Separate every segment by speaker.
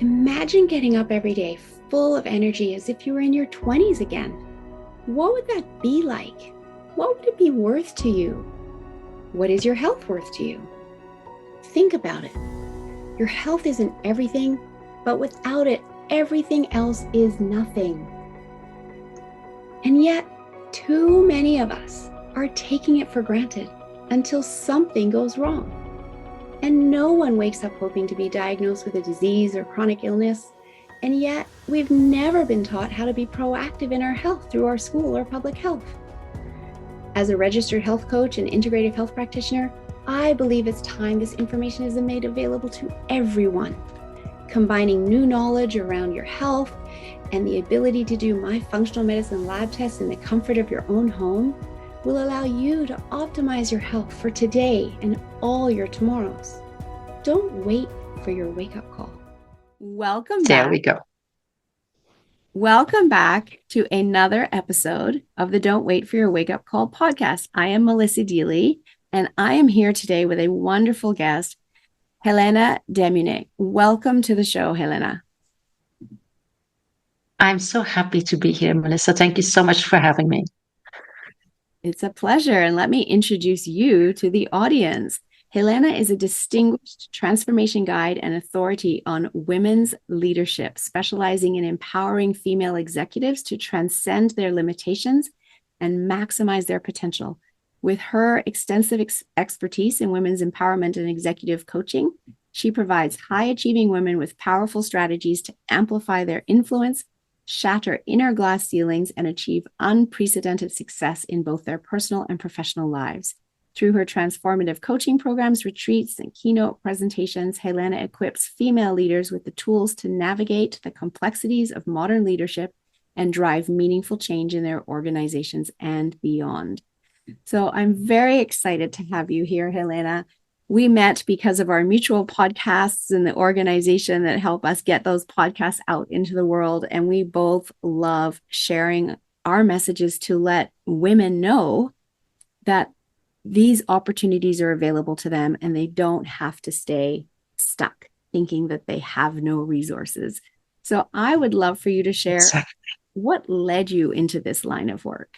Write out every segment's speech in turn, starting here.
Speaker 1: Imagine getting up every day full of energy as if you were in your 20s again. What would that be like? What would it be worth to you? What is your health worth to you? Think about it. Your health isn't everything, but without it, everything else is nothing. And yet, too many of us are taking it for granted until something goes wrong. And no one wakes up hoping to be diagnosed with a disease or chronic illness. And yet, we've never been taught how to be proactive in our health through our school or public health. As a registered health coach and integrative health practitioner, I believe it's time this information is made available to everyone. Combining new knowledge around your health and the ability to do my functional medicine lab tests in the comfort of your own home will allow you to optimize your health for today and all your tomorrows. Don't wait for your wake-up call.
Speaker 2: Welcome back.
Speaker 3: There we go.
Speaker 2: Welcome back to another episode of the Don't Wait for Your Wake Up Call podcast. I am Melissa Deely, and I am here today with a wonderful guest, Helena Demuynck. Welcome to the show, Helena.
Speaker 3: I'm so happy to be here, Melissa. Thank you so much for having me.
Speaker 2: It's a pleasure, and let me introduce you to the audience. Helena is a distinguished transformation guide and authority on women's leadership, specializing in empowering female executives to transcend their limitations and maximize their potential. With her extensive expertise in women's empowerment and executive coaching, she provides high-achieving women with powerful strategies to amplify their influence, shatter inner glass ceilings, and achieve unprecedented success in both their personal and professional lives. Through her transformative coaching programs, retreats, and keynote presentations, Helena equips female leaders with the tools to navigate the complexities of modern leadership and drive meaningful change in their organizations and beyond. So I'm very excited to have you here, Helena. We met because of our mutual podcasts and the organization that help us get those podcasts out into the world. And we both love sharing our messages to let women know that these opportunities are available to them and they don't have to stay stuck thinking that they have no resources. So I would love for you to share what led you into this line of work.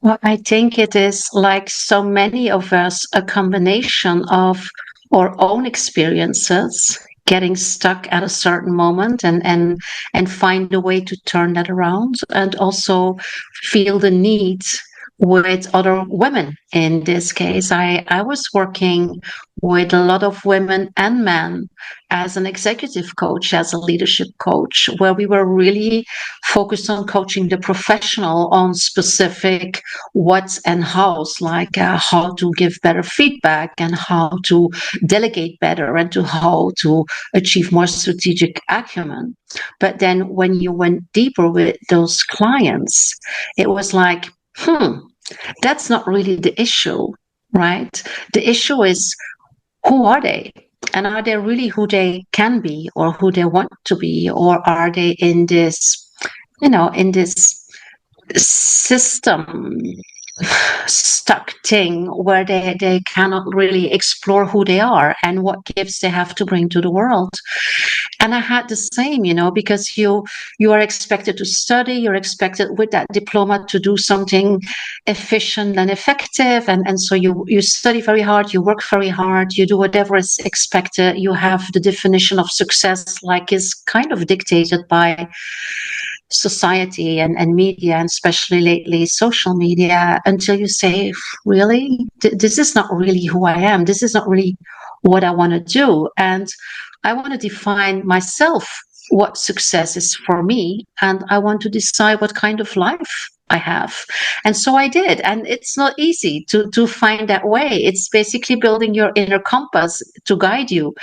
Speaker 3: Well, I think it is, like so many of us, a combination of our own experiences, getting stuck at a certain moment and find a way to turn that around, and also feel the need with other women. In this case, I was working with a lot of women and men as an executive coach, as a leadership coach, where we were really focused on coaching the professional on specific what's and how's, like how to give better feedback and how to delegate better and to how to achieve more strategic acumen. But then when you went deeper with those clients, it was like, that's not really the issue, right? The issue is, who are they? And are they really who they can be or who they want to be? Or are they in this, in this system stuck thing where they cannot really explore who they are and what gifts they have to bring to the world? And I had the same, because you are expected to study, you're expected with that diploma to do something efficient and effective. And so you study very hard, you work very hard, you do whatever is expected. You have the definition of success, like is kind of dictated by society and media, and especially lately social media, until you say, really, this is not really who I am. This is not really what I want to do. And I want to define myself what success is for me. And I want to decide what kind of life I have. And so I did. And it's not easy to find that way. It's basically building your inner compass to guide you.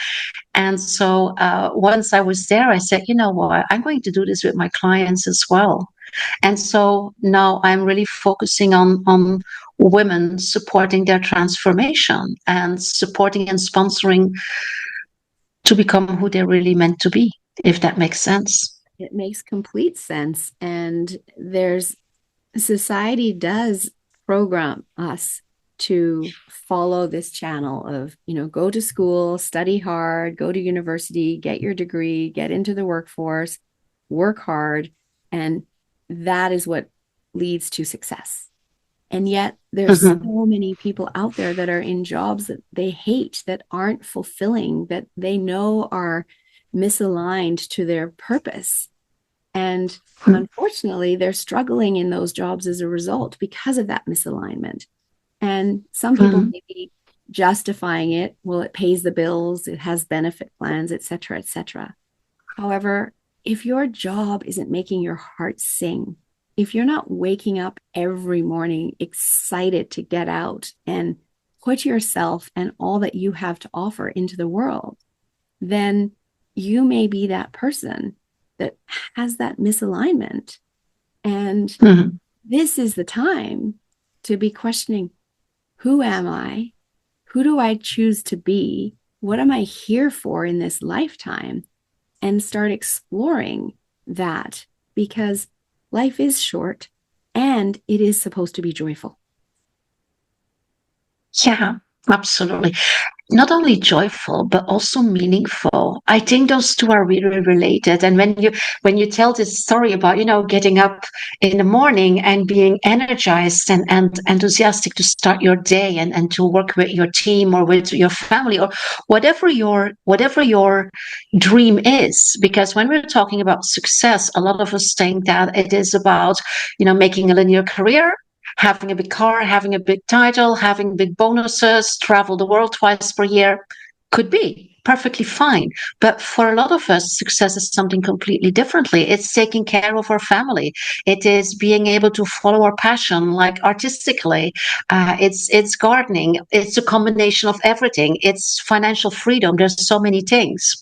Speaker 3: And so once I was there, I said, you know what, I'm going to do this with my clients as well. And so now I'm really focusing on women supporting their transformation and supporting and sponsoring to become who they're really meant to be, if that makes sense.
Speaker 2: It makes complete sense. And society does program us to follow this channel of, go to school, study hard, go to university, get your degree, get into the workforce, work hard, and that is what leads to success. And yet there's so many people out there that are in jobs that they hate, that aren't fulfilling, that they know are misaligned to their purpose. And unfortunately, they're struggling in those jobs as a result because of that misalignment. And some people may be justifying it. Well, it pays the bills, it has benefit plans, et cetera, et cetera. However, if your job isn't making your heart sing, if you're not waking up every morning excited to get out and put yourself and all that you have to offer into the world, then you may be that person that has that misalignment. And this is the time to be questioning, who am I? Who do I choose to be? What am I here for in this lifetime? And start exploring that, because life is short and it is supposed to be joyful.
Speaker 3: Yeah, absolutely. Not only joyful, but also meaningful. I think those two are really related. And when you tell this story about, getting up in the morning and being energized and enthusiastic to start your day and to work with your team or with your family or whatever your dream is, because when we're talking about success, a lot of us think that it is about, making a linear career, having a big car, having a big title, having big bonuses, travel the world twice per year. Could be perfectly fine. But for a lot of us, success is something completely differently. It's taking care of our family. It is being able to follow our passion, like artistically. It's gardening. It's a combination of everything. It's financial freedom. There's so many things.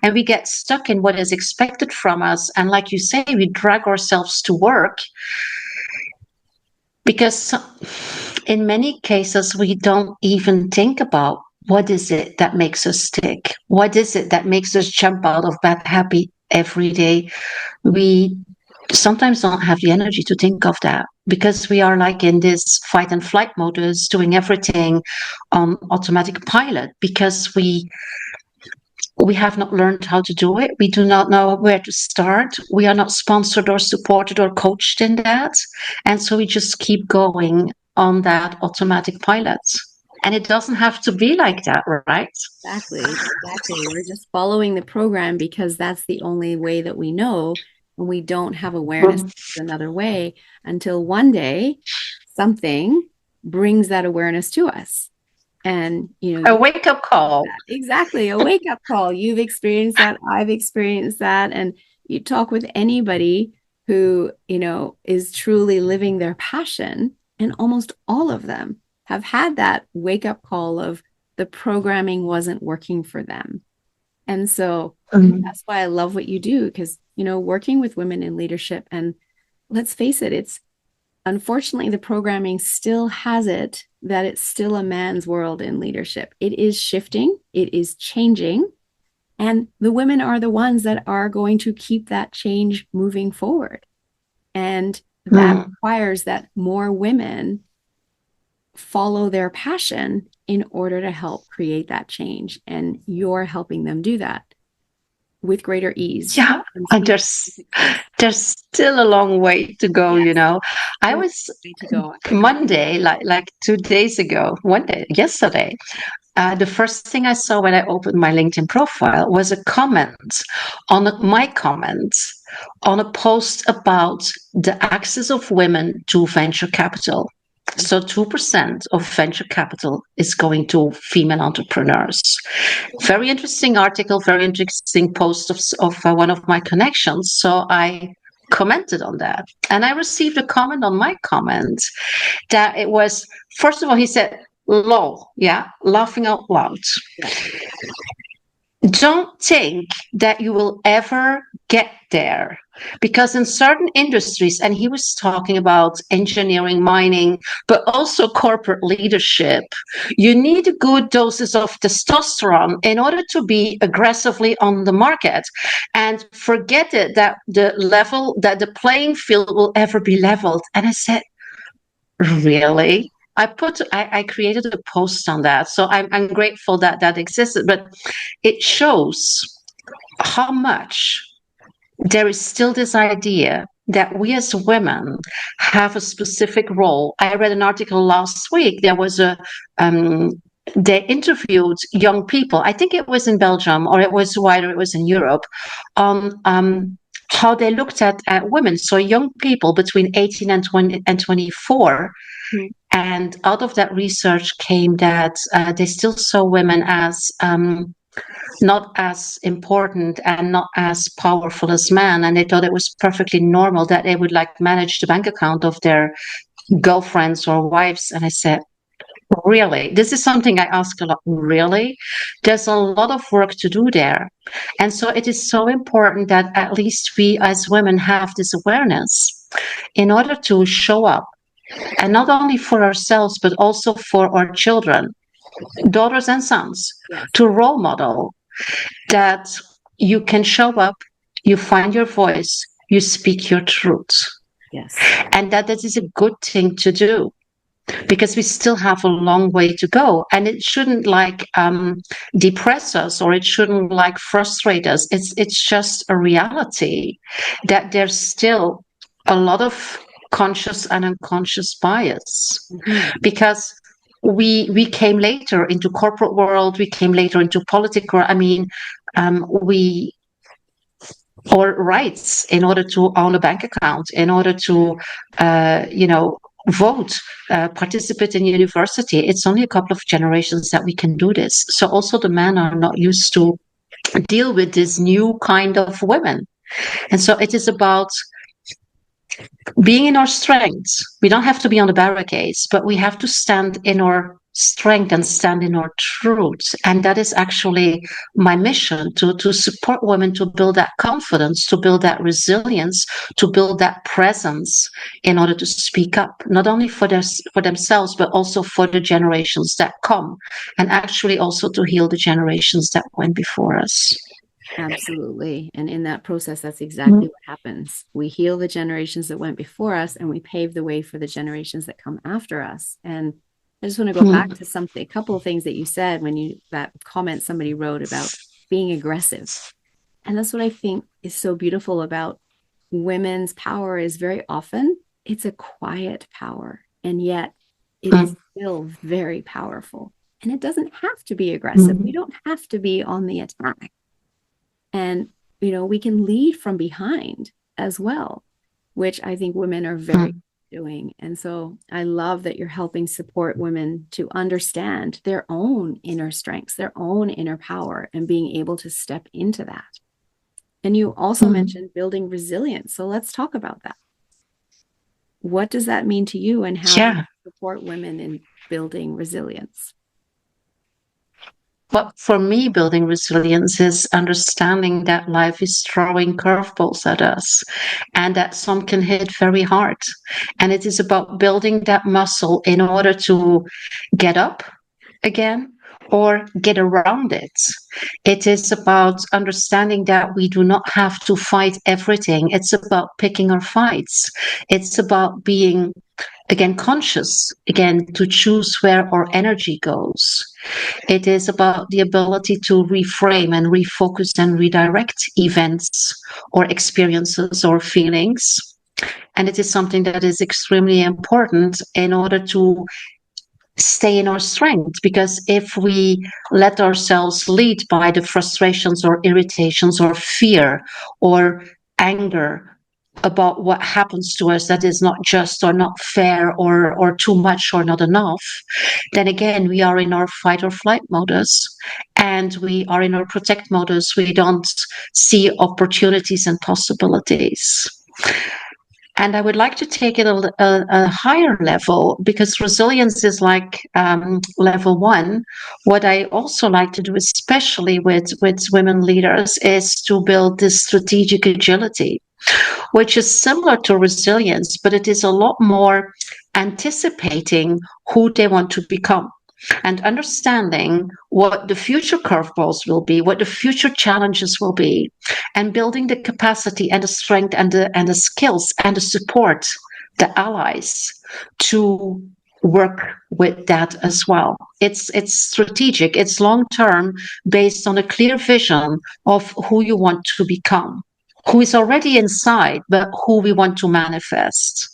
Speaker 3: And we get stuck in what is expected from us. And like you say, we drag ourselves to work, because in many cases, we don't even think about what is it that makes us tick? What is it that makes us jump out of bed happy every day? We sometimes don't have the energy to think of that, because we are like in this fight and flight modus, doing everything on automatic pilot, because we have not learned how to do it. We do not know where to start. We are not sponsored or supported or coached in that. And so we just keep going on that automatic pilot. And it doesn't have to be like that, right?
Speaker 2: Exactly. We're just following the program because that's the only way that we know, and we don't have awareness of another way until one day something brings that awareness to us. And,
Speaker 3: a wake-up call.
Speaker 2: Exactly. A wake-up call. You've experienced that. I've experienced that. And you talk with anybody who, is truly living their passion, and almost all of them have had that wake-up call of the programming wasn't working for them. And so that's why I love what you do, because, working with women in leadership, and let's face it, it's unfortunately, the programming still has it that it's still a man's world in leadership. It is shifting, it is changing, and the women are the ones that are going to keep that change moving forward. And that requires that more women follow their passion in order to help create that change. And you're helping them do that with greater ease.
Speaker 3: Yeah, and there's still a long way to go.
Speaker 2: Yes.
Speaker 3: I was Monday, like 2 days ago, yesterday. The first thing I saw when I opened my LinkedIn profile was a comment on my comment on a post about the access of women to venture capital. So 2% of venture capital is going to female entrepreneurs. Very interesting article, very interesting post of one of my connections. So I commented on that. And I received a comment on my comment that it was, first of all, he said, lol, yeah, laughing out loud. Yeah. Don't think that you will ever get there, because in certain industries, and he was talking about engineering, mining, but also corporate leadership, you need good doses of testosterone in order to be aggressively on the market. And forget it that the playing field will ever be leveled. And I said, really? I created a post on that. So I'm grateful that that existed, but it shows how much there is still this idea that we as women have a specific role. I read an article last week. There was they interviewed young people. I think it was in Belgium, or it was wider. It was in Europe, on how they looked at women. So young people between 18 and 20 and 24.
Speaker 2: Mm.
Speaker 3: And out of that research came that they still saw women as not as important and not as powerful as men, and they thought it was perfectly normal that they would like manage the bank account of their girlfriends or wives. And I said, really? This is something I ask a lot. Really? There's a lot of work to do there. And so it is so important that at least we as women have this awareness in order to show up, and not only for ourselves but also for our children, daughters and sons,
Speaker 2: Yes.
Speaker 3: to role model that you can show up, you find your voice, you speak your truth.
Speaker 2: Yes.
Speaker 3: And that is a good thing to do, because we still have a long way to go. And it shouldn't like depress us, or it shouldn't like frustrate us. It's just a reality that there's still a lot of conscious and unconscious bias, because we came later into corporate world, we came later into political. I mean, we or rights in order to own a bank account, in order to vote, participate in university. It's only a couple of generations that we can do this. So also the men are not used to deal with this new kind of women. And so it is about being in our strengths. We don't have to be on the barricades, but we have to stand in our strength and stand in our truth. And that is actually my mission, to support women to build that confidence, to build that resilience, to build that presence in order to speak up, not only for themselves, but also for the generations that come, and actually also to heal the generations that went before us.
Speaker 2: Absolutely. And in that process, that's exactly what happens. We heal the generations that went before us, and we pave the way for the generations that come after us. And I just want to go back to a couple of things that you said when that comment somebody wrote about being aggressive. And that's what I think is so beautiful about women's power, is very often it's a quiet power, and yet it is still very powerful. And it doesn't have to be aggressive. We don't have to be on the attack. And, we can lead from behind as well, which I think women are very doing. And so I love that you're helping support women to understand their own inner strengths, their own inner power, and being able to step into that. And you also mentioned building resilience. So let's talk about that. What does that mean to you, and how do you support women in building resilience?
Speaker 3: But for me, building resilience is understanding that life is throwing curveballs at us, and that some can hit very hard. And it is about building that muscle in order to get up again or get around it. It is about understanding that we do not have to fight everything. It's about picking our fights. It's about being, again, conscious, again, to choose where our energy goes. It is about the ability to reframe and refocus and redirect events or experiences or feelings. And it is something that is extremely important in order to stay in our strength, because if we let ourselves lead by the frustrations or irritations or fear or anger about what happens to us that is not just or not fair or too much or not enough, then again we are in our fight or flight modus, and we are in our protect modus. We don't see opportunities and possibilities. And I would like to take it a higher level, because resilience is like level one. What I also like to do, especially with women leaders, is to build this strategic agility, which is similar to resilience, but it is a lot more anticipating who they want to become and understanding what the future curveballs will be, what the future challenges will be, and building the capacity and the strength and the skills and the support, the allies, to work with that as well. It's strategic, it's long term, based on a clear vision of who you want to become, who is already inside, but who we want to manifest.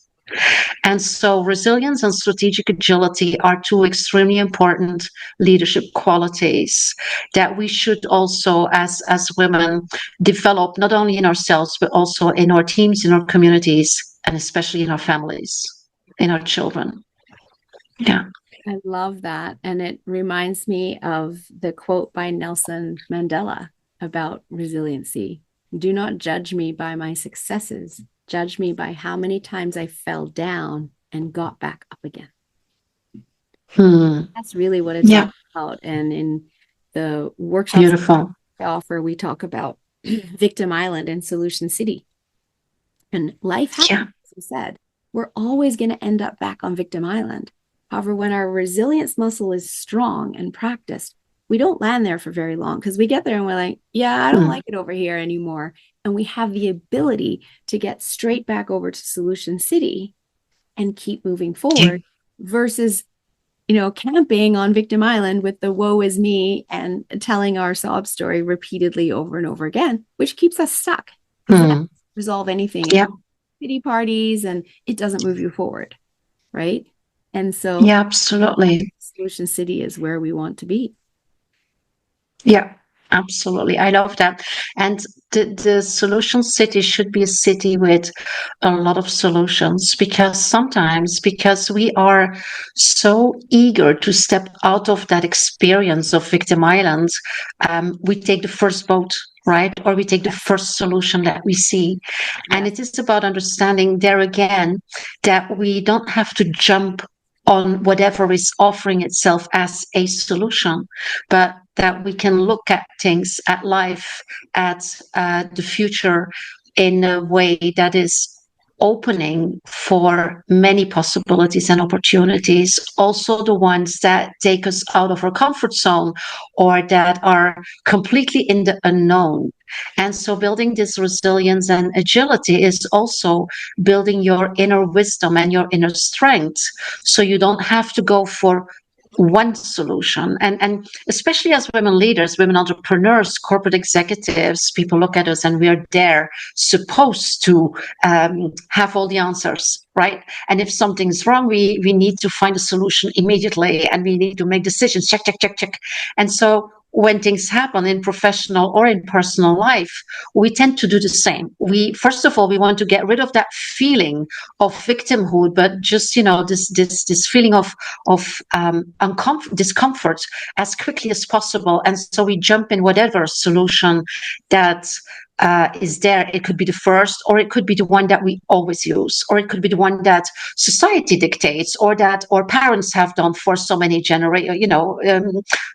Speaker 3: And so resilience and strategic agility are two extremely important leadership qualities that we should also, as women, develop not only in ourselves, but also in our teams, in our communities, and especially in our families, in our children. Yeah.
Speaker 2: I love that. And it reminds me of the quote by Nelson Mandela about resiliency. Do not judge me by my successes. Judge me by how many times I fell down and got back up again. That's really what it's all about. And in the workshops
Speaker 3: Beautiful.
Speaker 2: I offer, we talk about Victim Island and Solution City. And life happens, as we said. We're always going to end up back on Victim Island. However, when our resilience muscle is strong and practiced, we don't land there for very long, because we get there and we're like, yeah, I don't like it over here anymore. And we have the ability to get straight back over to Solution City and keep moving forward versus, camping on Victim Island with the woe is me and telling our sob story repeatedly over and over again, which keeps us stuck. It doesn't resolve anything. Pity parties, and it doesn't move you forward. Right. And so,
Speaker 3: absolutely.
Speaker 2: Solution City is where we want to be.
Speaker 3: Yeah, absolutely. I love that. And the solution city should be a city with a lot of solutions, because we are so eager to step out of that experience of Victim Island, we take the first boat, right? Or we take the first solution that we see. And it is about understanding there again that we don't have to jump on whatever is offering itself as a solution, but that we can look at things, at life, at the future in a way that is opening for many possibilities and opportunities, also the ones that take us out of our comfort zone or that are completely in the unknown. And so building this resilience and agility is also building your inner wisdom and your inner strength, so you don't have to go for one solution. And especially as women leaders, women entrepreneurs, corporate executives, people look at us and we're there supposed to have all the answers, right? And if something's wrong, we need to find a solution immediately, and we need to make decisions, check, check, check, check. And so when things happen in professional or in personal life, we tend to do the same. First of all, we want to get rid of that feeling of victimhood, but just, this feeling of discomfort as quickly as possible. And so we jump in whatever solution that is there. It could be the first, or it could be the one that we always use, or it could be the one that society dictates, or that our parents have done for so many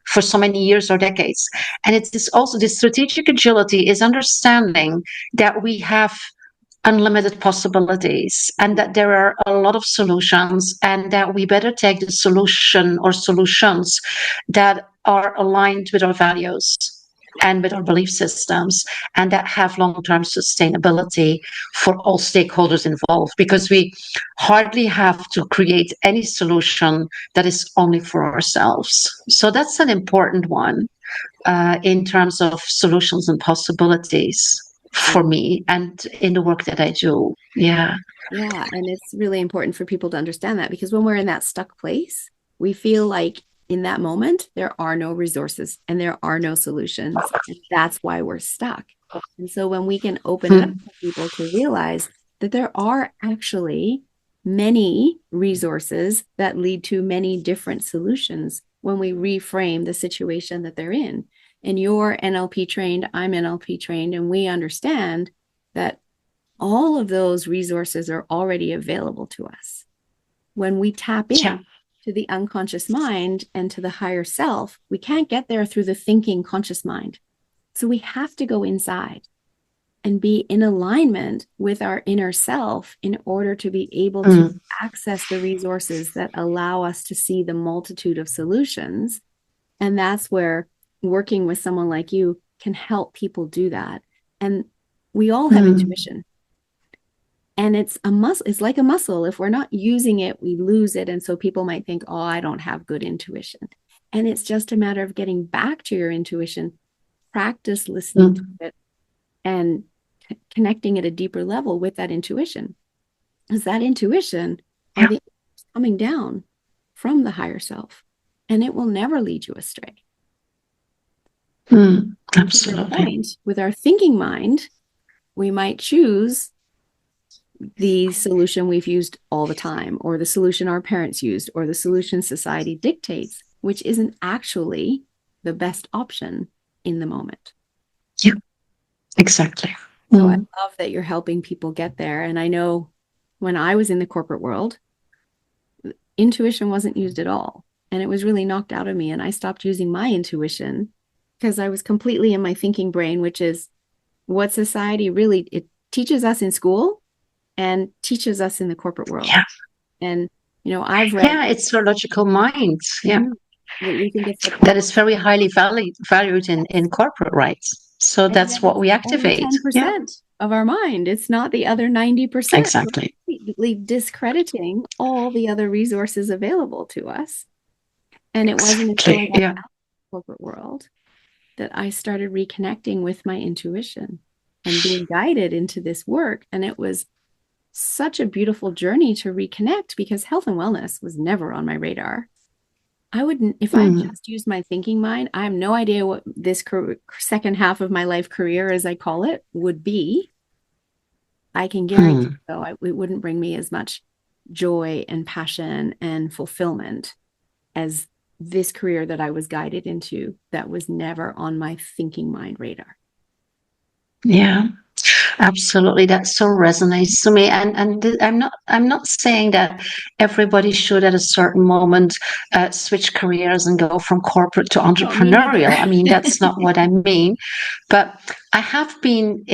Speaker 3: for so many years or decades. And it's this strategic agility is understanding that we have unlimited possibilities and that there are a lot of solutions, and that we better take the solution or solutions that are aligned with our values and with our belief systems, and that have long-term sustainability for all stakeholders involved, because we hardly have to create any solution that is only for ourselves. So that's an important one in terms of solutions and possibilities for me and in the work that I do. Yeah.
Speaker 2: Yeah. And it's really important for people to understand that, because when we're in that stuck place, we feel like in that moment, there are no resources and there are no solutions. And that's why we're stuck. And so when we can open up to people to realize that there are actually many resources that lead to many different solutions when we reframe the situation that they're in. And you're NLP trained, I'm NLP trained, and we understand that all of those resources are already available to us. When we tap in to the unconscious mind and to the higher self, we can't get there through the thinking conscious mind. So we have to go inside and be in alignment with our inner self in order to be able to access the resources that allow us to see the multitude of solutions. And that's where working with someone like you can help people do that. And we all have intuition. And it's a muscle. It's like a muscle. If we're not using it, we lose it. And so people might think, oh, I don't have good intuition. And it's just a matter of getting back to your intuition, practice listening to it, and connecting at a deeper level with that intuition. Because that intuition are the coming down from the higher self, and it will never lead you astray.
Speaker 3: Absolutely.
Speaker 2: With our thinking mind, we might choose the solution we've used all the time, or the solution our parents used, or the solution society dictates, which isn't actually the best option in the moment.
Speaker 3: Yeah, exactly.
Speaker 2: So I love that you're helping people get there. And I know when I was in the corporate world, intuition wasn't used at all. And it was really knocked out of me. And I stopped using my intuition because I was completely in my thinking brain, which is what society really, it teaches us in school and teaches us in the corporate world.
Speaker 3: Yeah.
Speaker 2: And, you know, I've read.
Speaker 3: Yeah, it's our logical mind. Yeah.
Speaker 2: We think it's
Speaker 3: that is very highly valued in corporate rights. So that's what we activate.
Speaker 2: 10% of our mind. It's not the other 90%.
Speaker 3: Exactly.
Speaker 2: Completely discrediting all the other resources available to us. And it wasn't until I got out of the corporate world that I started reconnecting with my intuition and being guided into this work. And it was such a beautiful journey to reconnect, because health and wellness was never on my radar. I wouldn't, if I just used my thinking mind, I have no idea what this second half of my life career, as I call it, would be. I can guarantee it wouldn't bring me as much joy and passion and fulfillment as this career that I was guided into, that was never on my thinking mind radar.
Speaker 3: Yeah, absolutely. That so resonates to me. And I'm not saying that everybody should at a certain moment switch careers and go from corporate to entrepreneurial. I mean, that's not what I mean. But I have been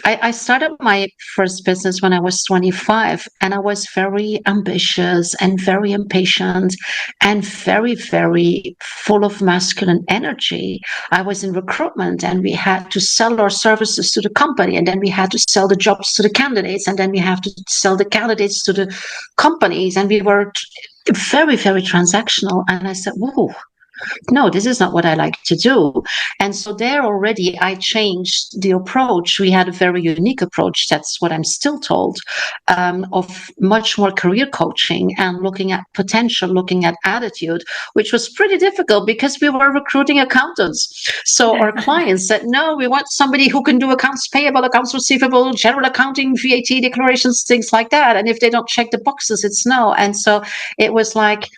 Speaker 3: I started my first business when I was 25, and I was very ambitious and very impatient and very, very full of masculine energy. I was in recruitment, and we had to sell our services to the company, and then we had to sell the jobs to the candidates, and then we have to sell the candidates to the companies, and we were very, very transactional. And I said, whoa, no, this is not what I like to do. And so there already I changed the approach. We had a very unique approach. That's what I'm still told, of much more career coaching and looking at potential, looking at attitude, which was pretty difficult because we were recruiting accountants. So our clients said, no, we want somebody who can do accounts payable, accounts receivable, general accounting, VAT declarations, things like that. And if they don't check the boxes, it's no. And so it was like,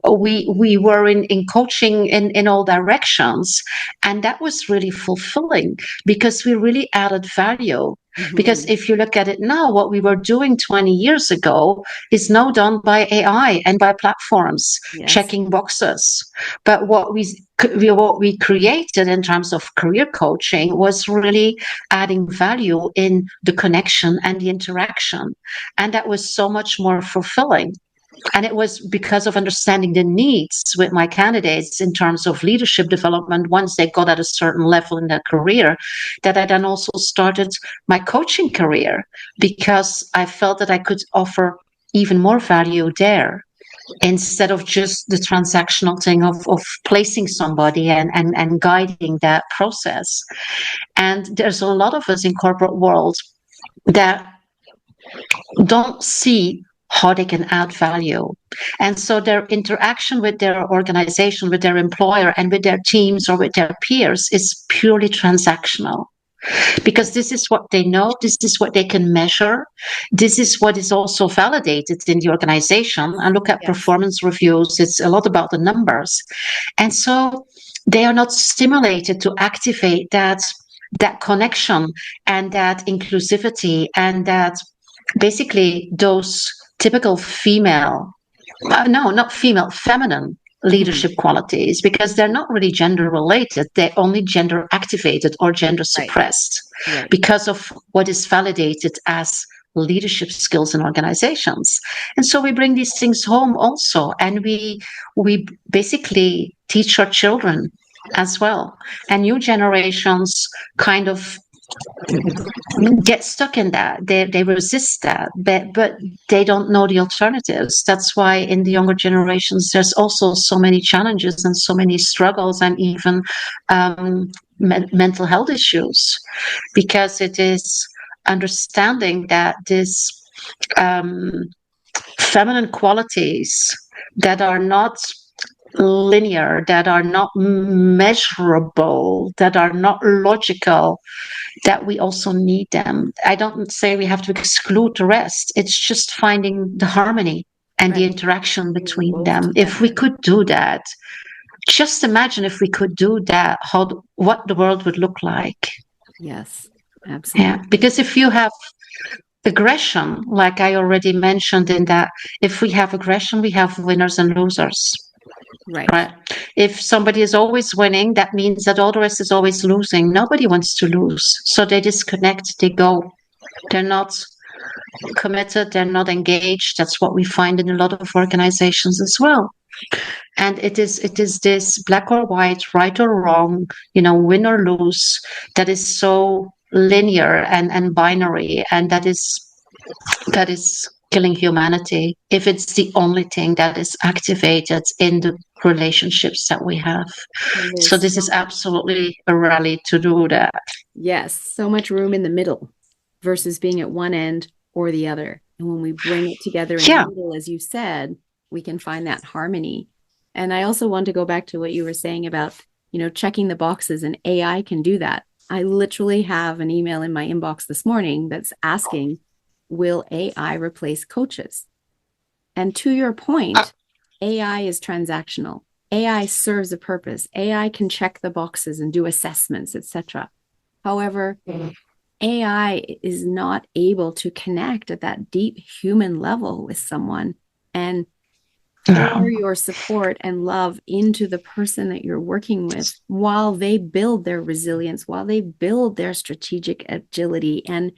Speaker 3: we were in coaching in all directions, and that was really fulfilling because we really added value. Because if you look at it now, what we were doing 20 years ago is now done by AI and by platforms, checking boxes. But what we created in terms of career coaching was really adding value in the connection and the interaction, and that was so much more fulfilling. And it was because of understanding the needs with my candidates in terms of leadership development once they got at a certain level in their career, that I then also started my coaching career, because I felt that I could offer even more value there instead of just the transactional thing of placing somebody and guiding that process. And there's a lot of us in corporate world that don't see how they can add value. And so their interaction with their organization, with their employer, and with their teams or with their peers is purely transactional. Because this is what they know, this is what they can measure, this is what is also validated in the organization. And look at performance reviews, it's a lot about the numbers. And so they are not stimulated to activate that connection and that inclusivity and that basically those typical feminine leadership qualities, because they're not really gender related. They're only gender activated or gender suppressed because of what is validated as leadership skills in organizations. And so we bring these things home also, and we basically teach our children as well. And new generations kind of get stuck in that. They resist that, but they don't know the alternatives. That's why in the younger generations, there's also so many challenges and so many struggles, and even mental health issues, because it is understanding that this feminine qualities that are not linear, that are not measurable, that are not logical, that we also need them. I don't say we have to exclude the rest. It's just finding the harmony and the interaction between them. If we could do that, just imagine if we could do that, what the world would look like.
Speaker 2: Yes, absolutely.
Speaker 3: Yeah, because if you have aggression, like I already mentioned, in that if we have aggression, we have winners and losers. Right. If somebody is always winning, that means that all the rest is always losing. Nobody wants to lose. So they disconnect, they go. They're not committed, they're not engaged. That's what we find in a lot of organizations as well. And it is this black or white, right or wrong, win or lose, that is so linear and binary, and that is killing humanity if it's the only thing that is activated in the relationships that we have. So this is absolutely a rally to do that.
Speaker 2: Yes, so much room in the middle versus being at one end or the other. And when we bring it together in the middle, as you said, we can find that harmony. And I also want to go back to what you were saying about, checking the boxes, and AI can do that. I literally have an email in my inbox this morning that's asking, will AI replace coaches? And to your point, AI is transactional. AI serves a purpose. AI can check the boxes and do assessments, etc. However, AI is not able to connect at that deep human level with someone and pour your support and love into the person that you're working with while they build their resilience, while they build their strategic agility and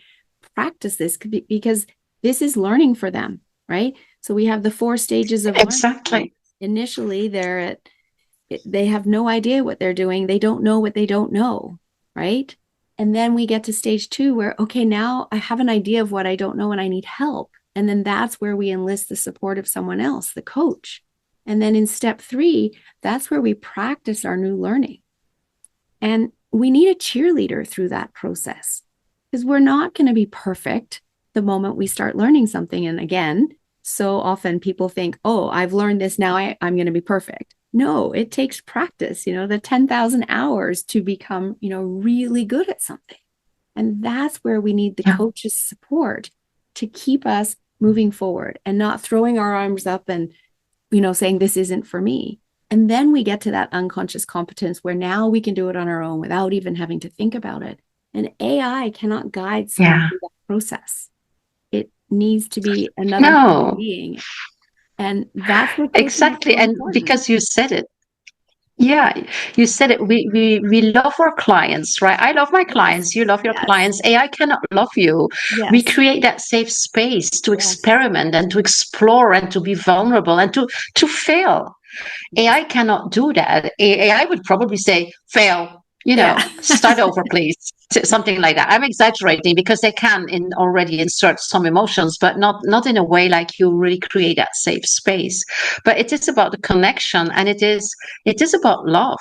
Speaker 2: practice this, because this is learning for them, right? So we have the 4 stages of learning.
Speaker 3: Exactly.
Speaker 2: Initially, they have no idea what they're doing. They don't know what they don't know, right? And then we get to stage 2 where, okay, now I have an idea of what I don't know and I need help. And then that's where we enlist the support of someone else, the coach. And then in step 3, that's where we practice our new learning. And we need a cheerleader through that process, because we're not going to be perfect the moment we start learning something. And again, so often people think, oh, I've learned this, now I'm going to be perfect. No, it takes practice, the 10,000 hours to become, really good at something. And that's where we need the coach's support to keep us moving forward and not throwing our arms up and, saying this isn't for me. And then we get to that unconscious competence where now we can do it on our own without even having to think about it. And AI cannot guide someone through that process. It needs to be another being. And that's what
Speaker 3: exactly. And because you said it. Yeah, you said it. We love our clients, right? I love my clients. You love your clients. AI cannot love you. We create that safe space to experiment and to explore and to be vulnerable and to fail. AI cannot do that. AI would probably say, fail, start over, please. Something like that. I'm exaggerating because they can already insert some emotions, but not in a way like you really create that safe space. But it is about the connection, and it is about love.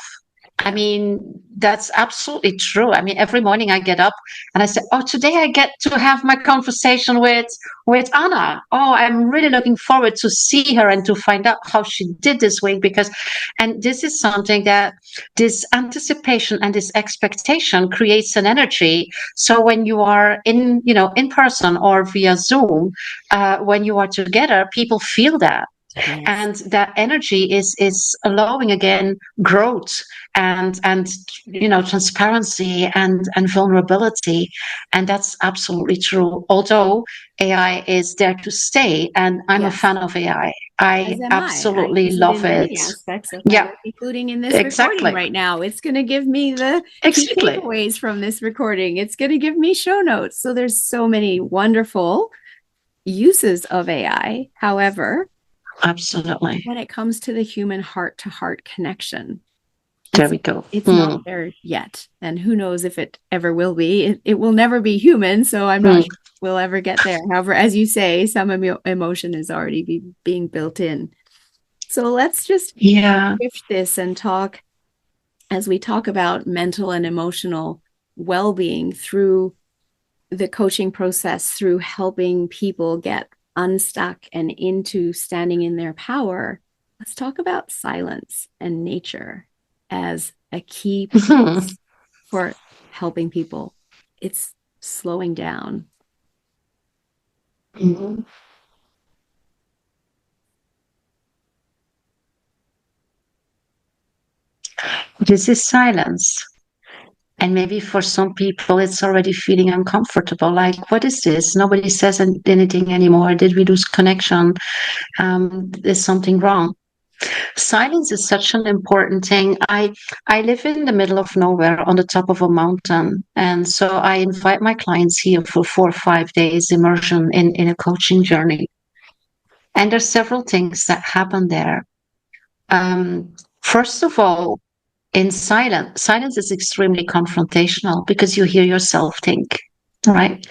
Speaker 3: I mean, that's absolutely true. I mean, every morning I get up and I say, oh, today I get to have my conversation with Anna. Oh, I'm really looking forward to see her and to find out how she did this week, and this is something that this anticipation and this expectation creates an energy. So when you are in person or via Zoom, when you are together, people feel that. Yes. And that energy is allowing again growth and transparency and vulnerability, and that's absolutely true. Although AI is there to stay, and I'm a fan of AI. I absolutely love it.
Speaker 2: Aspects of my work, including in this recording right now. It's going to give me the key takeaways from this recording. It's going to give me show notes. So there's so many wonderful uses of AI. However,
Speaker 3: absolutely,
Speaker 2: when it comes to the human heart-to-heart connection,
Speaker 3: There we go.
Speaker 2: It's not there yet. And who knows if it ever will be. It will never be human, so I'm not sure we'll ever get there. However, as you say, some emotion is already being built in. So let's just shift this and talk, as we talk about mental and emotional well-being through the coaching process, through helping people get unstuck and into standing in their power. Let's talk about silence and nature as a key piece for helping people. It's slowing down.
Speaker 3: Mm-hmm. This is silence. And maybe for some people, it's already feeling uncomfortable. Like, what is this? Nobody says anything anymore. Did we lose connection? Is something wrong? Silence is such an important thing. I live in the middle of nowhere on the top of a mountain. And so I invite my clients here for 4 or 5 days immersion in a coaching journey. And there's several things that happen there. First of all, in silence is extremely confrontational because you hear yourself think, right?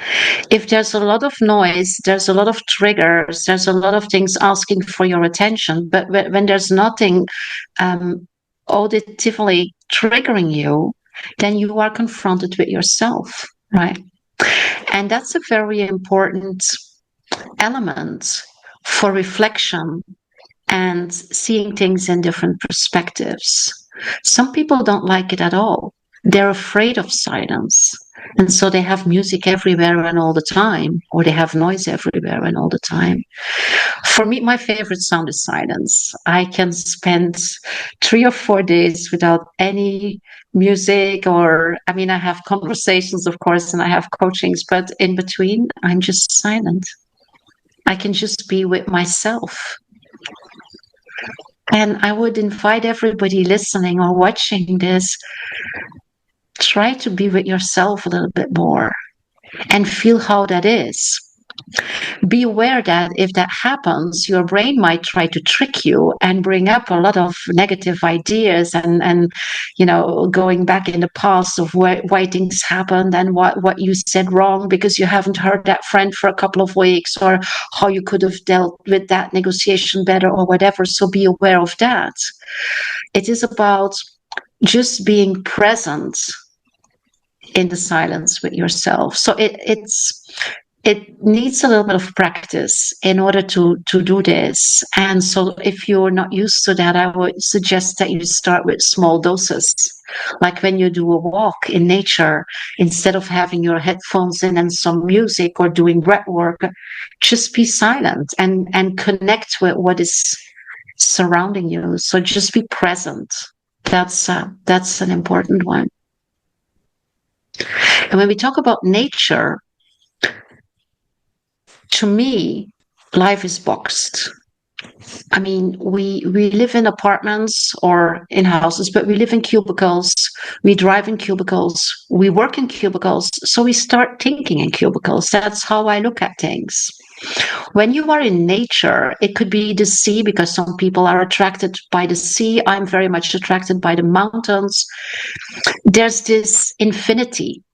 Speaker 3: If there's a lot of noise, there's a lot of triggers, there's a lot of things asking for your attention. But when there's nothing auditively triggering you, then you are confronted with yourself, right? And that's a very important element for reflection and seeing things in different perspectives. Some people don't like it at all. They're afraid of silence. And so they have music everywhere and all the time, or they have noise everywhere and all the time. For me, my favorite sound is silence. I can spend 3 or 4 days without any music, I have conversations, of course, and I have coachings, but in between, I'm just silent. I can just be with myself. And I would invite everybody listening or watching this, try to be with yourself a little bit more and feel how that is. Be aware that if that happens, your brain might try to trick you and bring up a lot of negative ideas and going back in the past of why things happened and what you said wrong because you haven't heard that friend for a couple of weeks, or how you could have dealt with that negotiation better or whatever. So be aware of that. It is about just being present in the silence with yourself. So it needs a little bit of practice in order to do this. And so if you're not used to that, I would suggest that you start with small doses. Like when you do a walk in nature, instead of having your headphones in and some music or doing breath work, just be silent and connect with what is surrounding you. So just be present. That's an important one. And when we talk about nature, to me, life is boxed. I mean, we live in apartments or in houses, but we live in cubicles, we drive in cubicles, we work in cubicles, so we start thinking in cubicles. That's how I look at things. When you are in nature, it could be the sea, because some people are attracted by the sea. I'm very much attracted by the mountains. There's this infinity,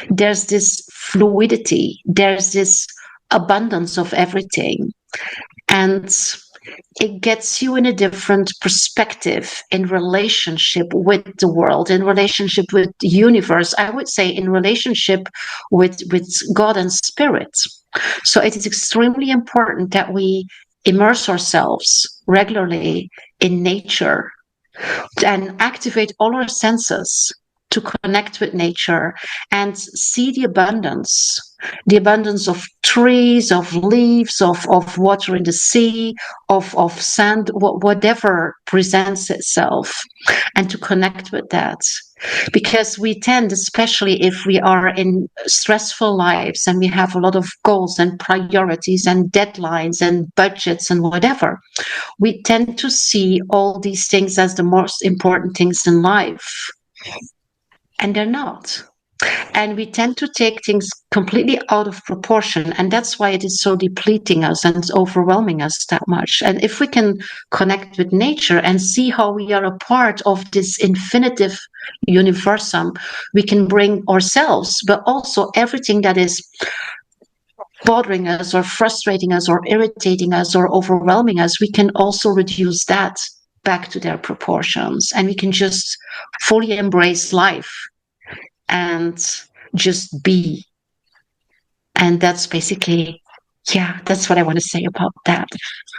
Speaker 3: there's this fluidity, there's this abundance of everything. And it gets you in a different perspective in relationship with the world, in relationship with the universe. I would say in relationship with God and spirit. So it is extremely important that we immerse ourselves regularly in nature and activate all our senses to connect with nature and see the abundance of trees, of leaves, of water in the sea, of sand, whatever presents itself, and to connect with that. Because we tend, especially if we are in stressful lives and we have a lot of goals and priorities and deadlines and budgets and whatever, we tend to see all these things as the most important things in life. And they're not. And we tend to take things completely out of proportion. And that's why it is so depleting us and overwhelming us that much. And if we can connect with nature and see how we are a part of this infinitive universum, we can bring ourselves, but also everything that is bothering us or frustrating us or irritating us or overwhelming us, we can also reduce that back to their proportions. And we can just fully embrace life and just be. And that's basically, yeah, that's what I want to say about that.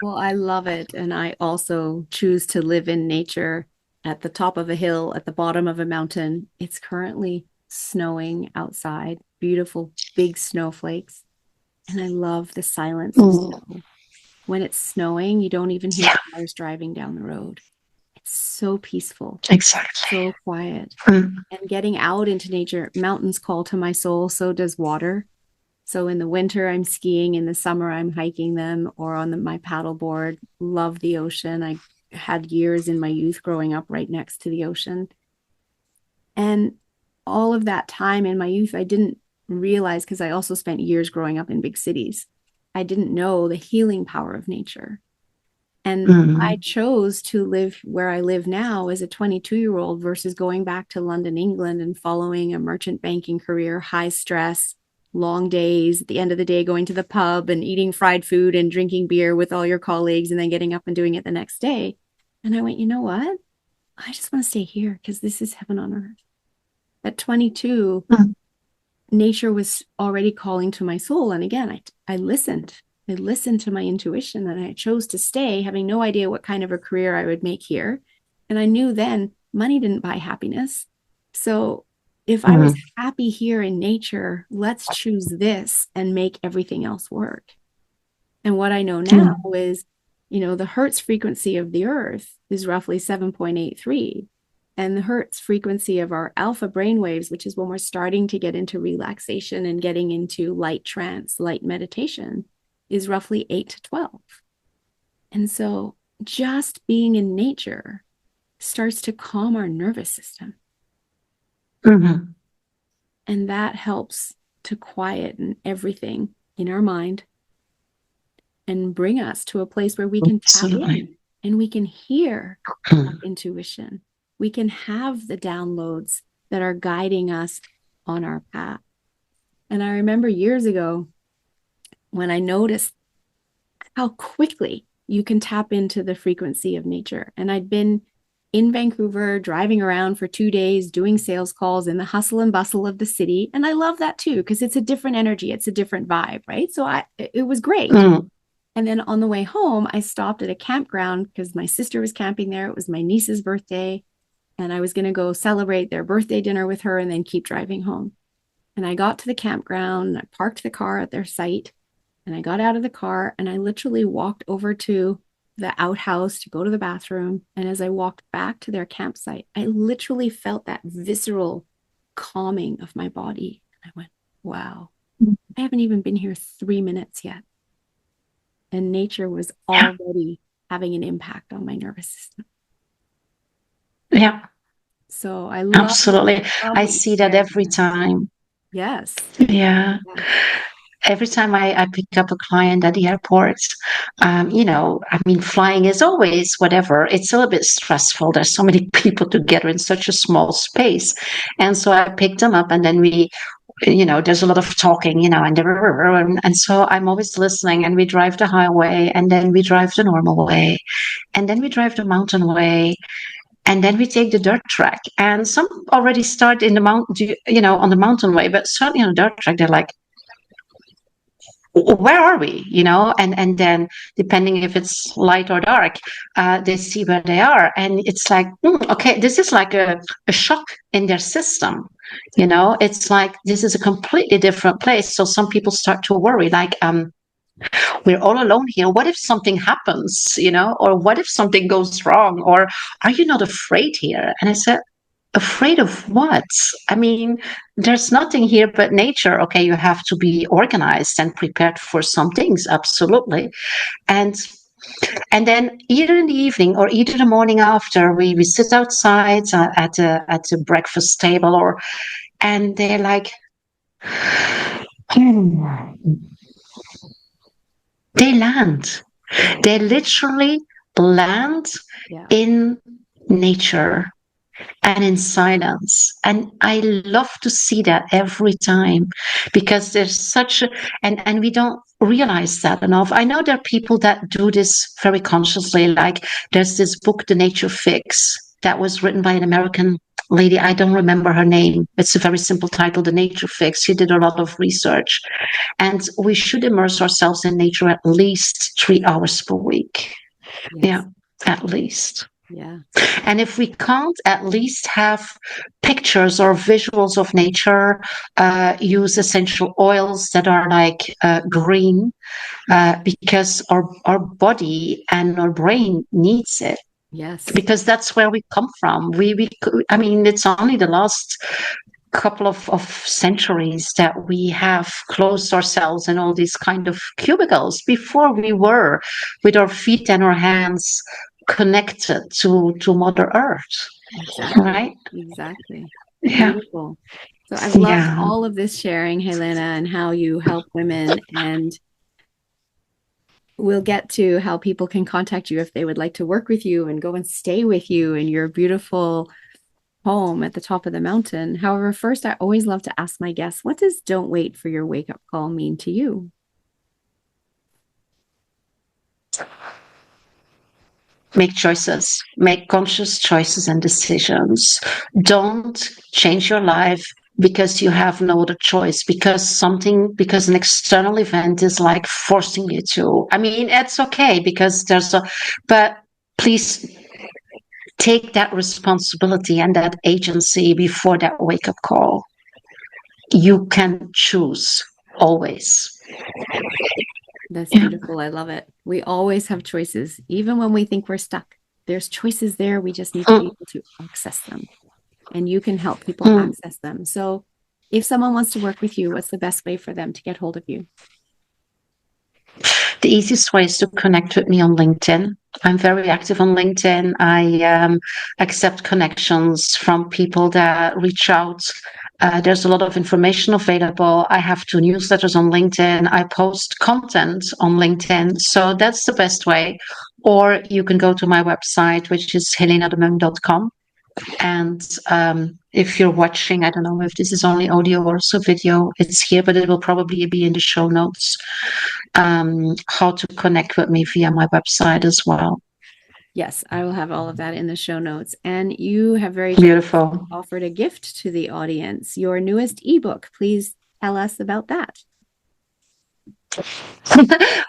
Speaker 2: Well, I love it. And I also choose to live in nature at the top of a hill, at the bottom of a mountain. It's currently snowing outside, beautiful big snowflakes. And I love the silence of snow. When it's snowing, you don't even hear cars driving down the road. It's so peaceful.
Speaker 3: Exactly.
Speaker 2: So quiet. And getting out into nature, mountains call to my soul, so does water. So in the winter, I'm skiing. In the summer, I'm hiking them or on my paddleboard. Love the ocean. I had years in my youth growing up right next to the ocean. And all of that time in my youth, I didn't realize, because I also spent years growing up in big cities, I didn't know the healing power of nature. And I chose to live where I live now as a 22-year-old versus going back to London, England, and following a merchant banking career, high stress, long days, at the end of the day, going to the pub and eating fried food and drinking beer with all your colleagues and then getting up and doing it the next day. And I went, you know what? I just want to stay here because this is heaven on earth. At 22, nature was already calling to my soul. And again, I listened. I listened to my intuition and I chose to stay, having no idea what kind of a career I would make here. And I knew then money didn't buy happiness. So if I was happy here in nature, let's choose this and make everything else work. And what I know now is, the Hertz frequency of the earth is roughly 7.83. And the Hertz frequency of our alpha brainwaves, which is when we're starting to get into relaxation and getting into light trance, light meditation, is roughly 8 to 12. And so just being in nature starts to calm our nervous system. And that helps to quieten everything in our mind and bring us to a place where we can tap in and we can hear our intuition. We can have the downloads that are guiding us on our path. And I remember years ago when I noticed how quickly you can tap into the frequency of nature. And I'd been in Vancouver, driving around for 2 days, doing sales calls in the hustle and bustle of the city. And I love that too, because it's a different energy. It's a different vibe, right? So it was great. And then on the way home, I stopped at a campground because my sister was camping there. It was my niece's birthday. And I was going to go celebrate their birthday dinner with her and then keep driving home. And I got to the campground and I parked the car at their site. And I got out of the car and I literally walked over to the outhouse to go to the bathroom. And as I walked back to their campsite, I literally felt that visceral calming of my body. And I went, wow, I haven't even been here 3 minutes yet. And nature was already having an impact on my nervous system.
Speaker 3: Yeah.
Speaker 2: So I love
Speaker 3: absolutely. I see that every time.
Speaker 2: Yes.
Speaker 3: Yeah. Every time I pick up a client at the airport, flying is always whatever. It's a little bit stressful. There's so many people together in such a small space. And so I picked them up and then there's a lot of talking, and so I'm always listening and we drive the highway and then we drive the normal way and then we drive the mountain way. And then we take the dirt track. And some already start in the mountain, on the mountain way, but certainly on the dirt track, they're like, where are we? And then depending if it's light or dark, they see where they are. And it's like, okay, this is like a shock in their system. It's like, this is a completely different place. So some people start to worry, like, we're all alone here. What if something happens, or what if something goes wrong? Or are you not afraid here? And I said, afraid of what? I mean, there's nothing here but nature. Okay, you have to be organized and prepared for some things, absolutely. And then either in the evening or either the morning after, we sit outside at a breakfast table, and they're like, they land. They literally land in nature and in silence. And I love to see that every time, because there's such a, and we don't realize that enough. I know there are people that do this very consciously. Like there's this book, The Nature Fix, that was written by an American lady. I don't remember her name. It's a very simple title, The Nature Fix. She did a lot of research. And we should immerse ourselves in nature at least 3 hours per week.
Speaker 2: Yes.
Speaker 3: Yeah, at least.
Speaker 2: Yeah.
Speaker 3: And if we can't at least have pictures or visuals of nature, use essential oils that are like green, because our body and our brain needs it.
Speaker 2: Yes.
Speaker 3: Because that's where we come from. I mean, it's only the last couple of centuries that we have closed ourselves in all these kind of cubicles. Before we were with our feet and our hands connected to Mother Earth.
Speaker 2: Exactly.
Speaker 3: Right?
Speaker 2: Exactly.
Speaker 3: Yeah.
Speaker 2: Beautiful. So I've loved all of this sharing, Helena, and how you help women, and we'll get to how people can contact you if they would like to work with you and go and stay with you in your beautiful home at the top of the mountain. However, first, I always love to ask my guests, what does "don't wait for your wake-up call" mean to you?
Speaker 3: Make choices, make conscious choices and decisions. Don't change your life because you have no other choice, because an external event is like forcing you to. I mean, it's okay because but please take that responsibility and that agency before that wake up call. You can choose always.
Speaker 2: That's beautiful. I love it. We always have choices, even when we think we're stuck. There's choices there. We just need to be able to access them, and you can help people access them. So if someone wants to work with you, what's the best way for them to get hold of you?
Speaker 3: The easiest way is to connect with me on LinkedIn. I'm very active on LinkedIn. I accept connections from people that reach out. There's a lot of information available. I have 2 newsletters on LinkedIn. I post content on LinkedIn. So that's the best way. Or you can go to my website, which is helenademuynck.com. And if you're watching, I don't know if this is only audio or also video, it's here, but it will probably be in the show notes, how to connect with me via my website as well.
Speaker 2: Yes, I will have all of that in the show notes. And you have very
Speaker 3: beautiful
Speaker 2: offered a gift to the audience, your newest ebook. Please tell us about that.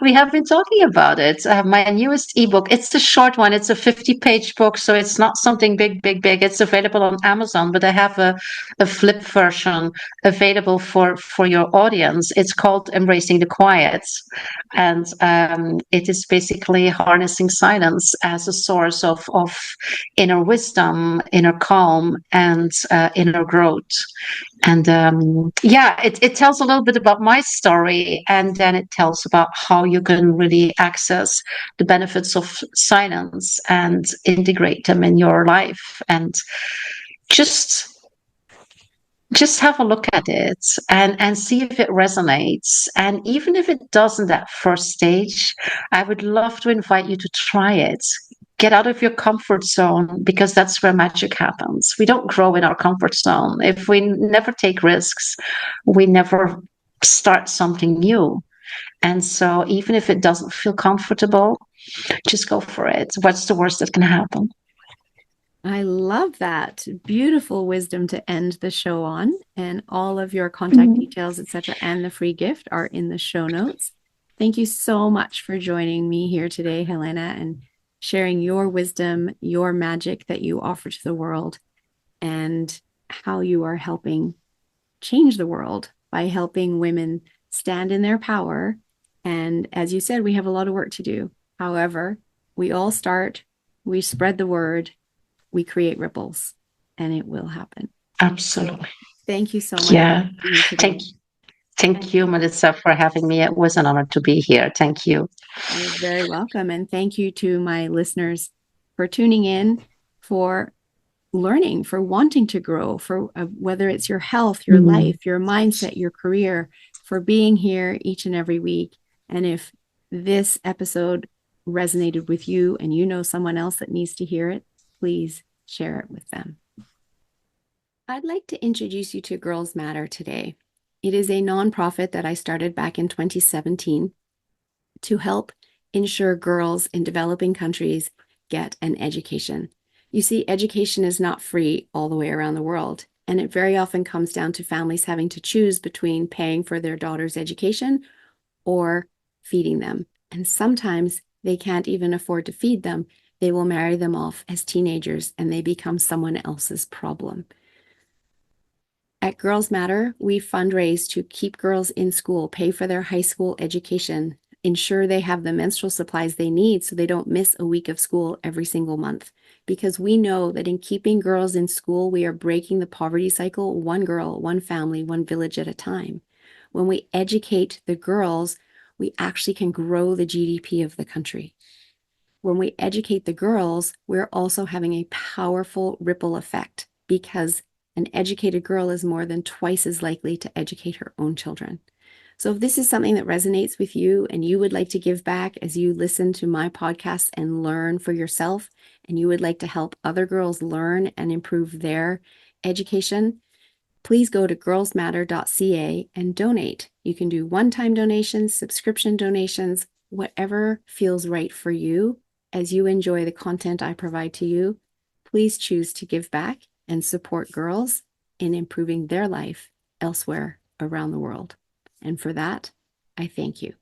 Speaker 3: We have been talking about it. My newest ebook. It's a short one. It's a 50-page book, so it's not something big. It's available on Amazon, but I have a flip version available for your audience. It's called Embracing the Quiet, and it is basically harnessing silence as a source of inner wisdom, inner calm, and inner growth. And it tells a little bit about my story, and then it tells about how you can really access the benefits of silence and integrate them in your life, and just have a look at it and see if it resonates. And even if it doesn't at first stage, I would love to invite you to try it. Get out of your comfort zone, because that's where magic happens. We don't grow in our comfort zone. If we never take risks, we never start something new. And so even if it doesn't feel comfortable, just go for it. What's the worst that can happen?
Speaker 2: I love that. Beautiful wisdom to end the show on. And all of your contact details, etc., and the free gift are in the show notes. Thank you so much for joining me here today, Helena, and sharing your wisdom, your magic that you offer to the world, and how you are helping change the world by helping women stand in their power. And as you said, we have a lot of work to do. However, we all start, we spread the word, we create ripples, and it will happen.
Speaker 3: Absolutely.
Speaker 2: So, thank you so much.
Speaker 3: Yeah. Thank you, Melissa, for having me. It was an honor to be here. Thank you.
Speaker 2: You're very welcome. And thank you to my listeners for tuning in for learning, for wanting to grow, for whether it's your health, your life, your mindset, your career, for being here each and every week. And if this episode resonated with you and you know someone else that needs to hear it, please share it with them. I'd like to introduce you to Girls Matter today. It is a nonprofit that I started back in 2017 to help ensure girls in developing countries get an education. You see, education is not free all the way around the world, and it very often comes down to families having to choose between paying for their daughter's education or feeding them. And sometimes they can't even afford to feed them. They will marry them off as teenagers and they become someone else's problem. At Girls Matter, we fundraise to keep girls in school, pay for their high school education, ensure they have the menstrual supplies they need so they don't miss a week of school every single month. Because we know that in keeping girls in school, we are breaking the poverty cycle, one girl, one family, one village at a time. When we educate the girls, we actually can grow the GDP of the country. When we educate the girls, we're also having a powerful ripple effect because an educated girl is more than twice as likely to educate her own children. So if this is something that resonates with you and you would like to give back as you listen to my podcast and learn for yourself, and you would like to help other girls learn and improve their education, please go to girlsmatter.ca and donate. You can do one-time donations, subscription donations, whatever feels right for you. As you enjoy the content I provide to you, please choose to give back and support girls in improving their life elsewhere around the world. And for that, I thank you.